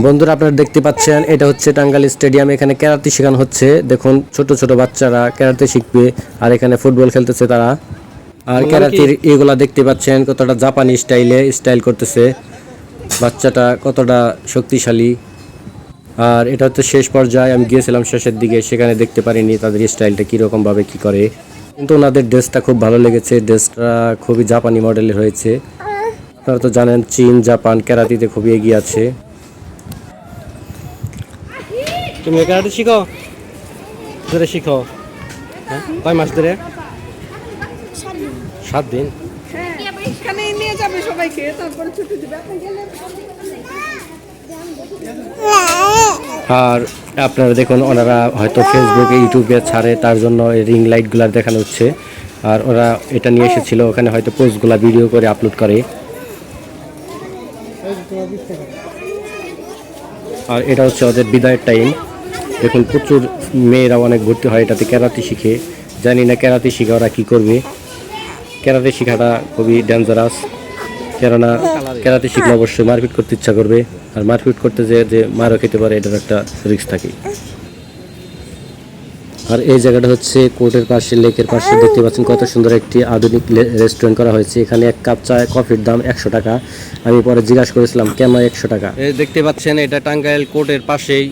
বন্ধুরা আপনারা দেখতে পাচ্ছেন এটা হচ্ছে টাঙ্গাইল স্টেডিয়াম। এখানে ক্যারাতে শেখানো হচ্ছে। দেখুন ছোট ছোট বাচ্চারা ক্যারাতে শিখবে আর এখানে ফুটবল খেলতেছে তারা। আর ক্যারাতের এগুলা দেখতে পাচ্ছেন কতটা জাপানি স্টাইল করতেছে। বাচ্চাটা কতটা শক্তিশালী। আর এটা হচ্ছে শেষ পর্যায়ে, আমি গিয়েছিলাম শেষের দিকে, সেখানে দেখতে পারিনি তাদের স্টাইলটা কীরকম ভাবে কি করে, কিন্তু ওনাদের ড্রেসটা খুব ভালো লেগেছে। ড্রেসটা খুবই জাপানি মডেলের হয়েছে। আপনারা তো জানেন চীন জাপান ক্যারাতিতে খুবই এগিয়ে আছে। তুমি ক্যারাতে শিখো, ধরে শিখো। হ্যাঁ, কয় মাস ধরে? 7 দিন। এখানেই নিয়ে যাবে সবাইকে, তারপরে ছুটি দিবে। আর আপনারা দেখুন ওনারা হয়তো ফেসবুকে ইউটিউবে ছাড়ে, তার জন্য রিং লাইটগুলো দেখানো হচ্ছে। আর ওরা এটা নিয়ে এসেছিল, ওখানে হয়তো পোস্টগুলা ভিডিও করে আপলোড করে। আর এটা হচ্ছে ওদের বিদায়ের টাইম। দেখুন প্রচুর মেয়েরা অনেক ভর্তি হয় এটাতে ক্যারাতে শিখে। জানি না ক্যারাতে শিখে ওরা কী করবে। ক্যারাতে শেখাটা খুবই ডেঞ্জারাস, কেননা ক্যারাতে শিখলে অবশ্যই মারপিট করতে ইচ্ছা করবে। আর মারপিট করতে যে মারও খেতে পারে, এটার একটা রিস্ক থাকে। আর এই জায়গাটা হচ্ছে কোর্টের পাশে, লেকের পাশে। দেখতে পাচ্ছেন কত সুন্দর একটি আধুনিক রেস্টুরেন্ট করা হয়েছে। এখানে এক কাপ চা কফির দাম 100 টাকা। আমি পরে জিজ্ঞাসা করেছিলাম কেন 100 টাকা। এই দেখতে পাচ্ছেন এটা টাঙ্গাইল কোর্টের পাশেই,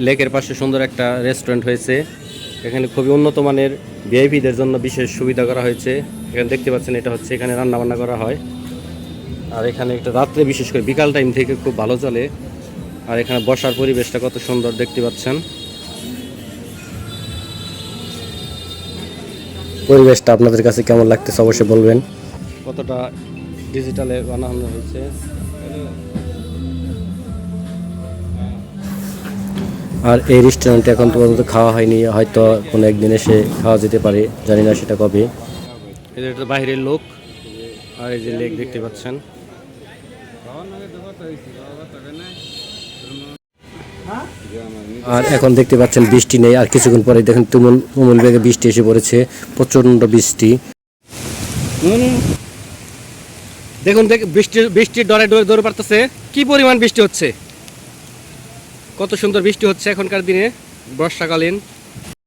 লেকের পাশে সুন্দর একটা রেস্টুরেন্ট হয়েছে। এখানে খুবই উন্নত মানের ভিআইপিদের জন্য বিশেষ সুবিধা করা হয়েছে। এখানে দেখতে পাচ্ছেন এটা হচ্ছে এখানে রান্না বান্না করা হয়। আর এখানে একটা রাত্রে বিশেষ করে বিকাল টাইম থেকে খুব ভালো চলে। আর এখানে বসার পরিবেশটা কত সুন্দর দেখতে পাচ্ছেন। পরিবেশটা আপনাদের কাছে কেমন লাগতেছে অবশ্যই বলবেন। কতটা ডিজিটালে বানানো হয়েছে। আর এই রেস্টুরেন্টে এখন পর্যন্ত খাওয়া হয়নি, হয়তো কোনো একদিন এসে খাওয়া যেতে পারে, জানি না সেটা কবে। এটা বাইরের লোক। আর এই যে লেক দেখতে পাচ্ছেন। আর এখন দেখতে পাচ্ছেন বৃষ্টি নেই, আর কিছুক্ষণ পরে দেখেন তুমুল বেগে বৃষ্টি এসে পড়েছে, প্রচন্ড বৃষ্টি। দেখুন বৃষ্টির ডরে দৌড়ে পারতেছে, কি পরিমাণ বৃষ্টি হচ্ছে। কত সুন্দর বৃষ্টি হচ্ছে এখনকার দিনে বর্ষাকালীন।